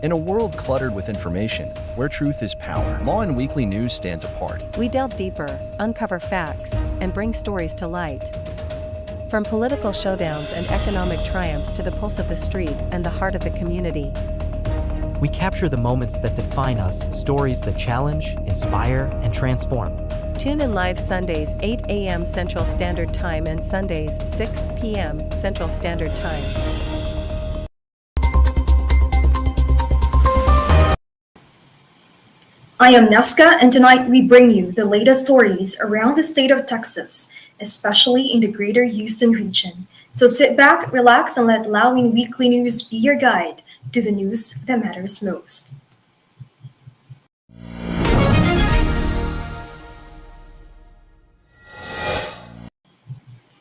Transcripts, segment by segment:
In a world cluttered with information, where truth is power, Lawin Weekly News stands apart. We delve deeper, uncover facts, and bring stories to light. From political showdowns and economic triumphs to the pulse of the street and the heart of the community. We capture the moments that define us, stories that challenge, inspire, and transform. Tune in live Sundays 8 a.m. Central Standard Time and Sundays 6 p.m. Central Standard Time. I am Nesca, and tonight we bring you the latest stories around the state of Texas, especially in the greater Houston region. So sit back, relax, and let Lawin Weekly News be your guide to the news that matters most.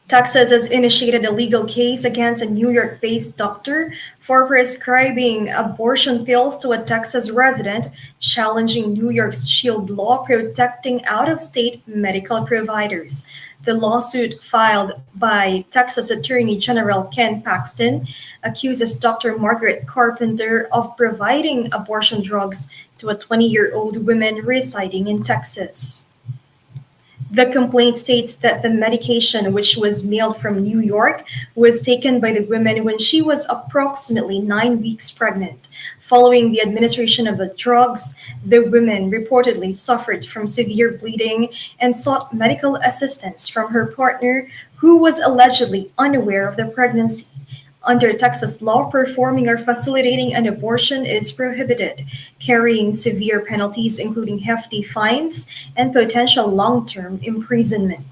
Texas has initiated a legal case against a New York-based doctor for prescribing abortion pills to a Texas resident, challenging New York's shield law protecting out-of-state medical providers. The lawsuit filed by Texas Attorney General Ken Paxton accuses Dr. Margaret Carpenter of providing abortion drugs to a 20-year-old woman residing in Texas. The complaint states that the medication, which was mailed from New York, was taken by the woman when she was approximately 9 weeks pregnant. Following the administration of the drugs, the woman reportedly suffered from severe bleeding and sought medical assistance from her partner, who was allegedly unaware of the pregnancy. Under Texas law, performing or facilitating an abortion is prohibited, carrying severe penalties including hefty fines and potential long-term imprisonment.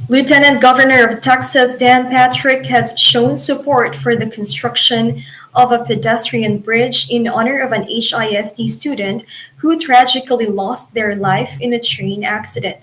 Lieutenant Governor of Texas Dan Patrick has shown support for the construction of a pedestrian bridge in honor of an HISD student who tragically lost their life in a train accident.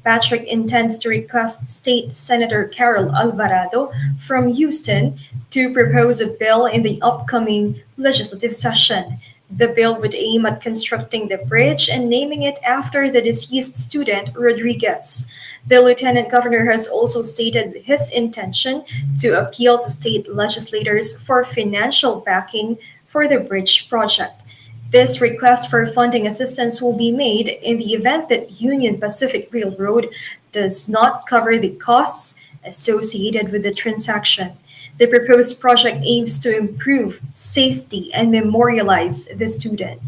Patrick intends to request State Senator Carol Alvarado from Houston to propose a bill in the upcoming legislative session. The bill would aim at constructing the bridge and naming it after the deceased student, Rodriguez. The lieutenant governor has also stated his intention to appeal to state legislators for financial backing for the bridge project. This request for funding assistance will be made in the event that Union Pacific Railroad does not cover the costs associated with the transaction. The proposed project aims to improve safety and memorialize the student.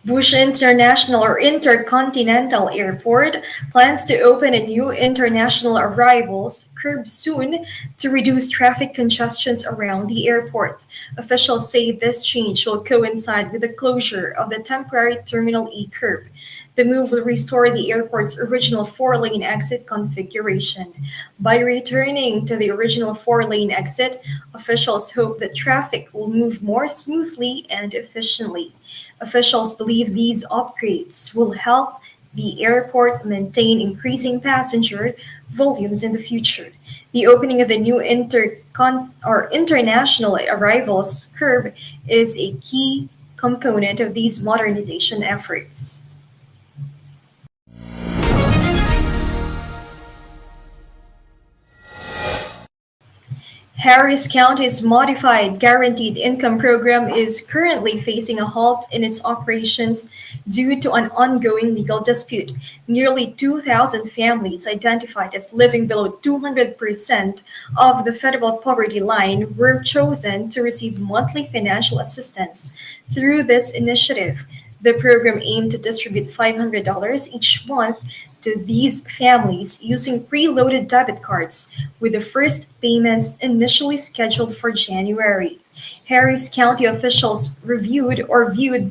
Bush International or Intercontinental Airport plans to open a new international arrivals curb soon to reduce traffic congestions around the airport. Officials say this change will coincide with the closure of the temporary Terminal E curb. The move will restore the airport's original four-lane exit configuration. By returning to the original four-lane exit, officials hope that traffic will move more smoothly and efficiently. Officials believe these upgrades will help the airport maintain increasing passenger volumes in the future. The opening of the new international arrivals curb is a key component of these modernization efforts. Harris County's modified guaranteed income program is currently facing a halt in its operations due to an ongoing legal dispute. Nearly 2,000 families identified as living below 200% of the federal poverty line were chosen to receive monthly financial assistance through this initiative. The program aimed to distribute $500 each month to these families using preloaded debit cards, with the first payments initially scheduled for January. Harris County officials viewed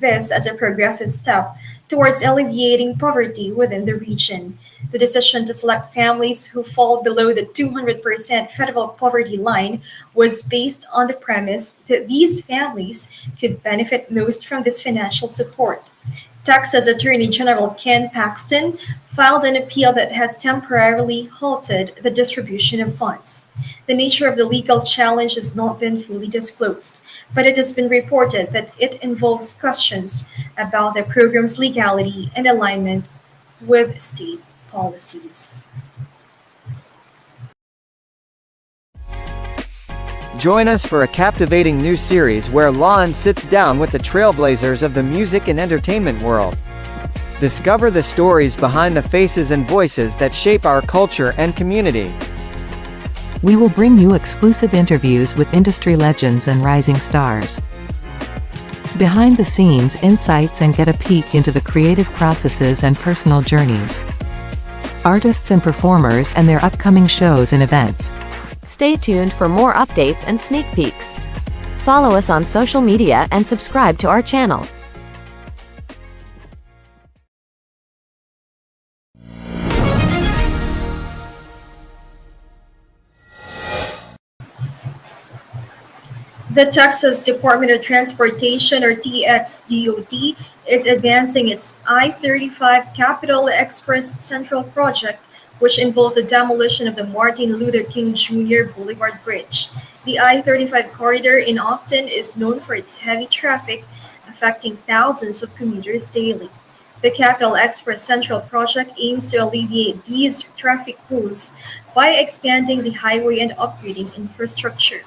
this as a progressive step towards alleviating poverty within the region. The decision to select families who fall below the 200% federal poverty line was based on the premise that these families could benefit most from this financial support. Texas Attorney General Ken Paxton filed an appeal that has temporarily halted the distribution of funds. The nature of the legal challenge has not been fully disclosed, but it has been reported that it involves questions about the program's legality and alignment with state policies. Join us for a captivating new series where Lawin sits down with the trailblazers of the music and entertainment world. Discover the stories behind the faces and voices that shape our culture and community. We will bring you exclusive interviews with industry legends and rising stars. Behind the scenes insights and get a peek into the creative processes and personal journeys. Artists and performers and their upcoming shows and events. Stay tuned for more updates and sneak peeks. Follow us on social media and subscribe to our channel. The Texas Department of Transportation, or TXDOT, is advancing its I-35 Capitol Express Central project, which involves the demolition of the Martin Luther King Jr. Boulevard Bridge. The I-35 corridor in Austin is known for its heavy traffic, affecting thousands of commuters daily. The Capitol Express Central project aims to alleviate these traffic woes by expanding the highway and upgrading infrastructure.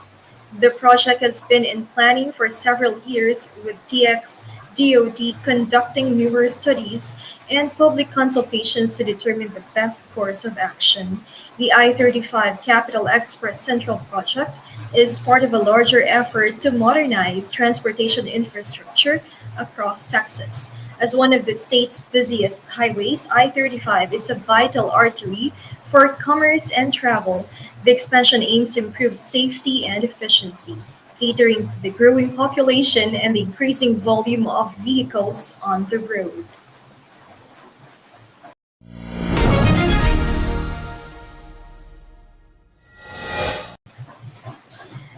The project has been in planning for several years, with TXDOT conducting numerous studies and public consultations to determine the best course of action. The I-35 Capitol Express Central project is part of a larger effort to modernize transportation infrastructure across Texas. As one of the state's busiest highways, I-35 is a vital artery for commerce and travel. The expansion aims to improve safety and efficiency, catering to the growing population and the increasing volume of vehicles on the road.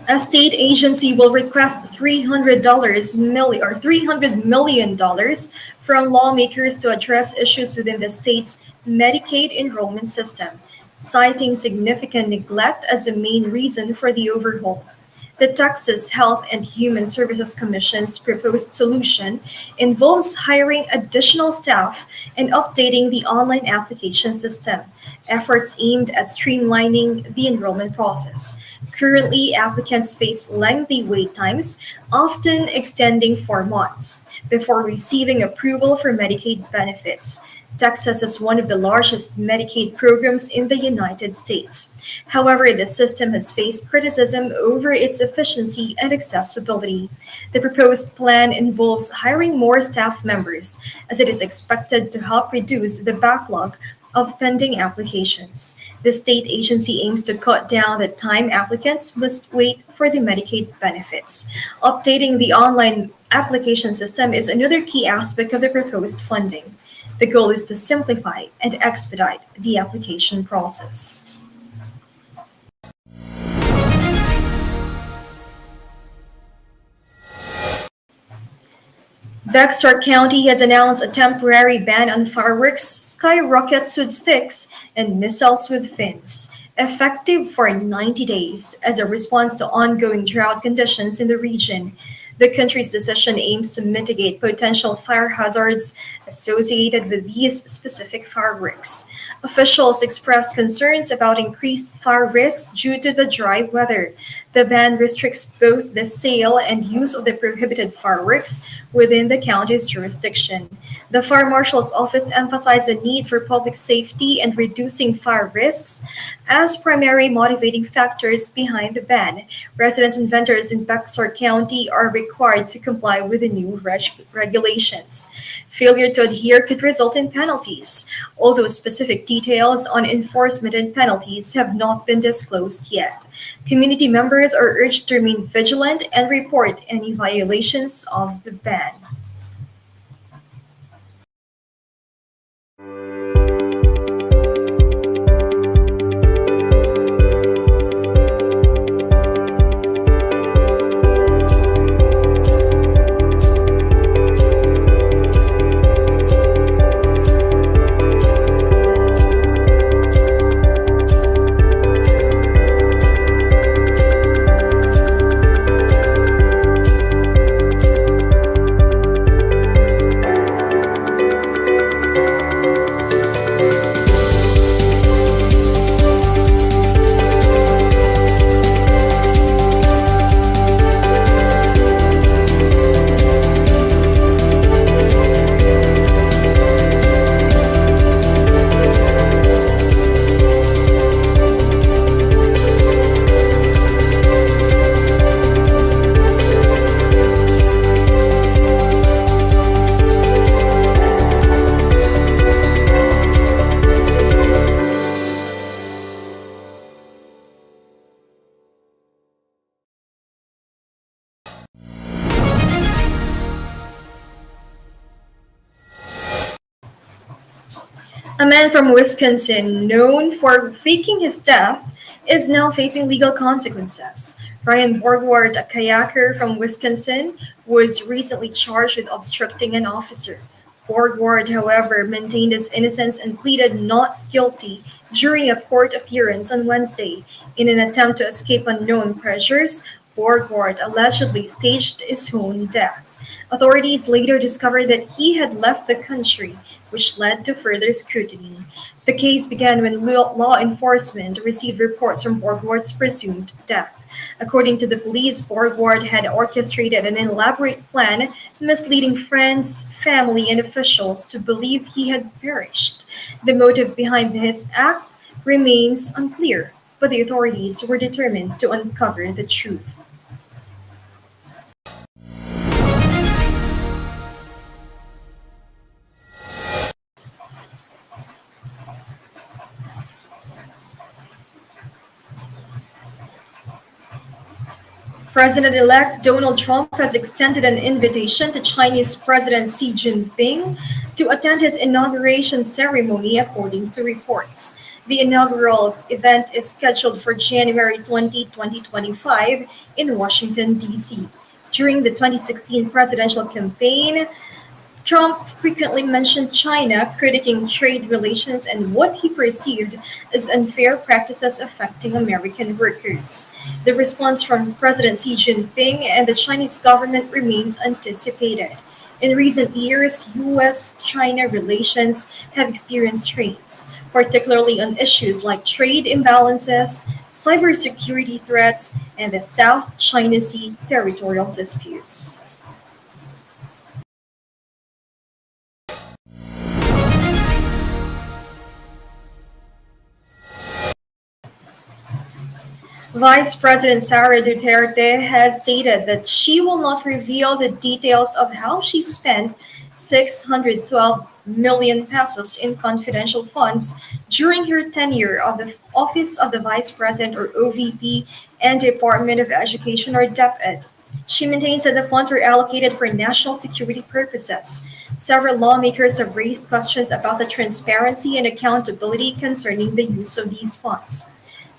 A state agency will request $300 million from lawmakers to address issues within the state's Medicaid enrollment system, citing significant neglect as the main reason for the overhaul. The Texas Health and Human Services Commission's proposed solution involves hiring additional staff and updating the online application system, efforts aimed at streamlining the enrollment process. Currently, applicants face lengthy wait times, often extending 4 months, before receiving approval for Medicaid benefits. Texas is one of the largest Medicaid programs in the United States. However, the system has faced criticism over its efficiency and accessibility. The proposed plan involves hiring more staff members, as it is expected to help reduce the backlog of pending applications. The state agency aims to cut down the time applicants must wait for the Medicaid benefits. Updating the online application system is another key aspect of the proposed funding. The goal is to simplify and expedite the application process. Bexar County has announced a temporary ban on fireworks, skyrockets with sticks, and missiles with fins, effective for 90 days as a response to ongoing drought conditions in the region. The country's decision aims to mitigate potential fire hazards associated with these specific fireworks. Officials expressed concerns about increased fire risks due to the dry weather. The ban restricts both the sale and use of the prohibited fireworks within the county's jurisdiction. The Fire Marshal's office emphasized the need for public safety and reducing fire risks as primary motivating factors behind the ban. Residents and vendors in Bexar County are required to comply with the new regulations. Failure to adhere could result in penalties, although specific details on enforcement and penalties have not been disclosed yet. Community members are urged to remain vigilant and report any violations of the ban. A man from Wisconsin, known for faking his death, is now facing legal consequences. Ryan Borgward, a kayaker from Wisconsin, was recently charged with obstructing an officer. Borgward, however, maintained his innocence and pleaded not guilty during a court appearance on Wednesday. In an attempt to escape unknown pressures, Borgward allegedly staged his own death. Authorities later discovered that he had left the country, which led to further scrutiny. The case began when law enforcement received reports from Borgward's presumed death. According to the police, Borgward had orchestrated an elaborate plan, misleading friends, family, and officials to believe he had perished. The motive behind his act remains unclear, but the authorities were determined to uncover the truth. President-elect Donald Trump has extended an invitation to Chinese President Xi Jinping to attend his inauguration ceremony, according to reports. The inaugural event is scheduled for January 20, 2025 in Washington, D.C. During the 2016 presidential campaign, Trump frequently mentioned China, critiquing trade relations and what he perceived as unfair practices affecting American workers. The response from President Xi Jinping and the Chinese government remains anticipated. In recent years, US China relations have experienced strains, particularly on issues like trade imbalances, cybersecurity threats, and the South China Sea territorial disputes. Vice President Sara Duterte has stated that she will not reveal the details of how she spent 612 million pesos in confidential funds during her tenure of the Office of the Vice President or OVP and Department of Education or DepEd. She maintains that the funds were allocated for national security purposes. Several lawmakers have raised questions about the transparency and accountability concerning the use of these funds.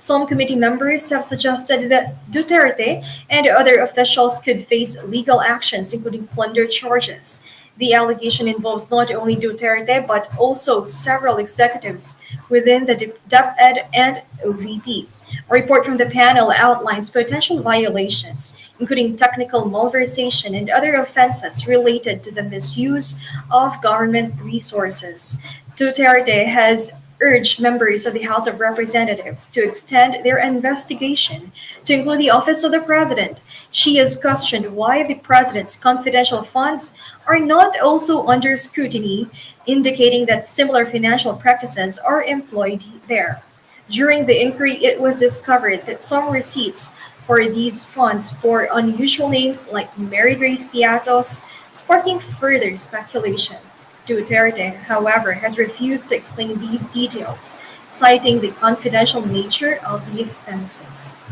Some committee members have suggested that Duterte and other officials could face legal actions, including plunder charges. The allegation involves not only Duterte but also several executives within the DepEd and OVP. A report from the panel outlines potential violations, including technical malversation and other offenses related to the misuse of government resources. Duterte has urged members of the House of Representatives to extend their investigation to include the Office of the President. She has questioned why the President's confidential funds are not also under scrutiny, indicating that similar financial practices are employed there. During the inquiry, it was discovered that some receipts for these funds bore unusual names like Mary Grace Piatos, sparking further speculation. Duterte, however, has refused to explain these details, citing the confidential nature of the expenses.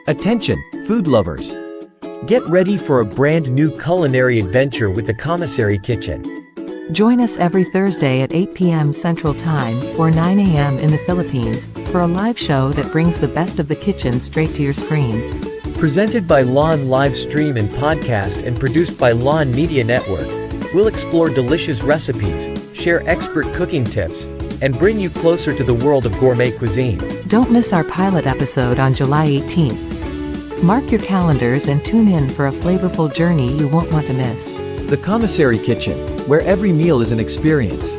Attention, food lovers! Get ready for a brand new culinary adventure with the Commissary Kitchen. Join us every Thursday at 8 p.m. Central Time or 9 a.m. in the Philippines for a live show that brings the best of the kitchen straight to your screen. Presented by Lawin Live Stream and Podcast and produced by Lawin Media Network, we'll explore delicious recipes, share expert cooking tips, and bring you closer to the world of gourmet cuisine. Don't miss our pilot episode on July 18th. Mark your calendars and tune in for a flavorful journey you won't want to miss. The Commissary Kitchen, where every meal is an experience.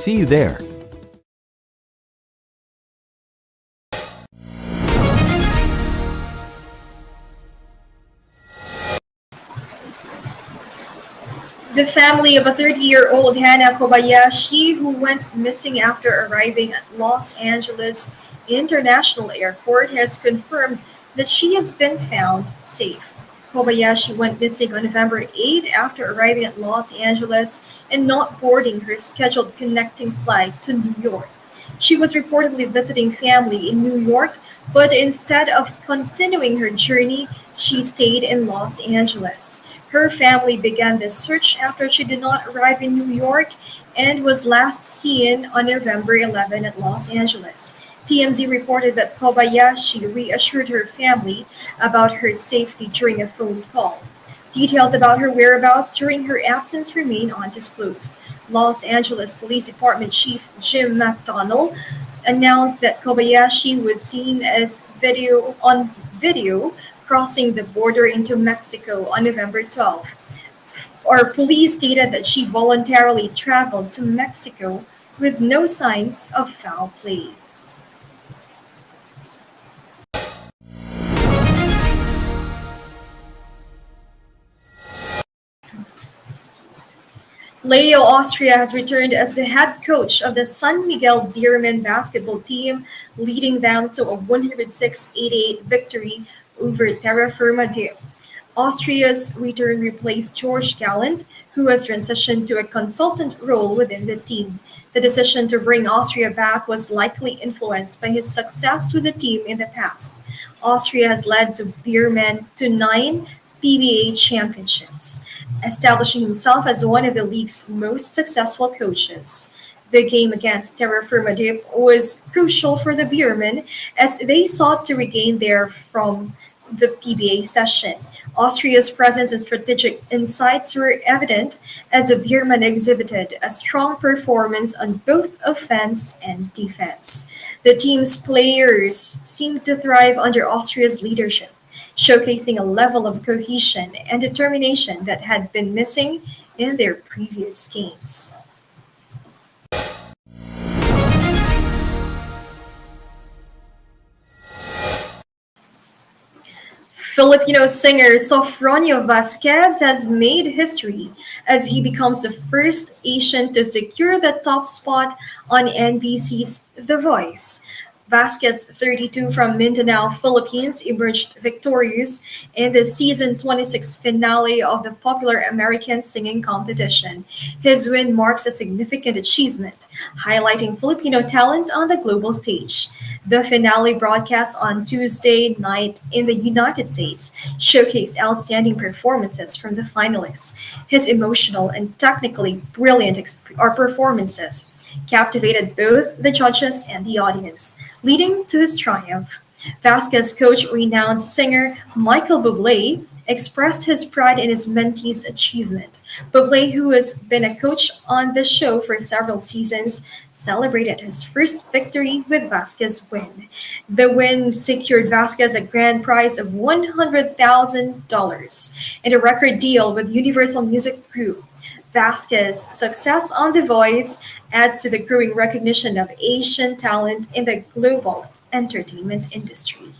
See you there. The family of a 30-year-old Hannah Kobayashi, who went missing after arriving at Los Angeles International Airport, has confirmed that she has been found safe. Kobayashi went missing on November 8 after arriving at Los Angeles and not boarding her scheduled connecting flight to New York. She was reportedly visiting family in New York, but instead of continuing her journey, she stayed in Los Angeles. Her family began the search after she did not arrive in New York and was last seen on November 11 at Los Angeles. TMZ reported that Kobayashi reassured her family about her safety during a phone call. Details about her whereabouts during her absence remain undisclosed. Los Angeles Police Department Chief Jim McDonnell announced that Kobayashi was seen as video crossing the border into Mexico on November 12th. Or police stated that she voluntarily traveled to Mexico with no signs of foul play. Leo Austria has returned as the head coach of the San Miguel Beermen basketball team, leading them to a 106-88 victory over Terra Firma Dip. Austria's return replaced George Gallant, who has transitioned to a consultant role within the team. The decision to bring Austria back was likely influenced by his success with the team in the past. Austria has led to Beermen to 9 PBA championships, establishing himself as one of the league's most successful coaches. The game against Terra Firma Dip was crucial for the Beermen as they sought to regain their from the PBA session. Austria's presence and strategic insights were evident as the Beermen exhibited a strong performance on both offense and defense. The team's players seemed to thrive under Austria's leadership, showcasing a level of cohesion and determination that had been missing in their previous games. Filipino singer Sofronio Vasquez has made history as he becomes the first Asian to secure the top spot on NBC's The Voice. Vasquez, 32 from Mindanao, Philippines, emerged victorious in the season 26 finale of the popular American singing competition. His win marks a significant achievement, highlighting Filipino talent on the global stage. The finale, broadcast on Tuesday night in the United States, showcased outstanding performances from the finalists. His emotional and technically brilliant performances captivated both the judges and the audience, leading to his triumph. Vasquez coach, renowned singer Michael Bublé, expressed his pride in his mentee's achievement. Bublé, who has been a coach on the show for several seasons, celebrated his first victory with Vasquez's win. The win secured Vasquez a grand prize of $100,000 and a record deal with Universal Music Group. Vasquez's success on The Voice adds to the growing recognition of Asian talent in the global entertainment industry.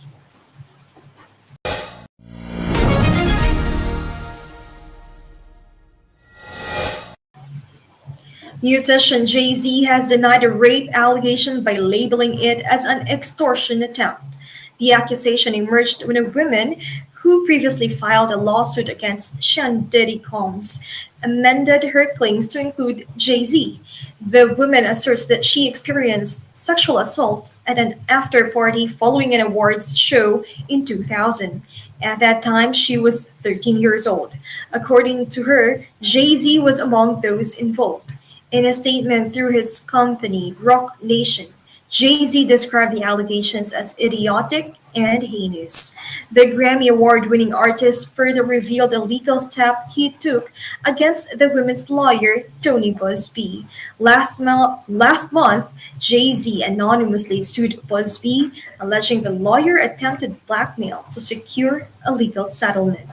Musician Jay-Z has denied a rape allegation by labeling it as an extortion attempt. The accusation emerged when a woman who previously filed a lawsuit against Sean Diddy Combs amended her claims to include Jay-Z. The woman asserts that she experienced sexual assault at an after-party following an awards show in 2000. At that time, she was 13 years old. According to her, Jay-Z was among those involved. In a statement through his company, Rock Nation, Jay-Z described the allegations as idiotic and heinous. The Grammy Award-winning artist further revealed a legal step he took against the women's lawyer, Tony Busby. Last month, Jay-Z anonymously sued Busby, alleging the lawyer attempted blackmail to secure a legal settlement.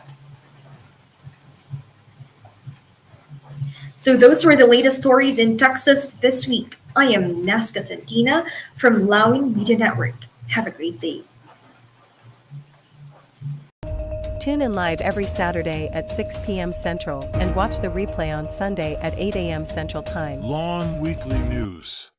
So those were the latest stories in Texas this week. I am Nesca Santina from Lawin Media Network. Have a great day. Tune in live every Saturday at 6 p.m. Central and watch the replay on Sunday at 8 a.m. Central Time. Lawin Weekly News.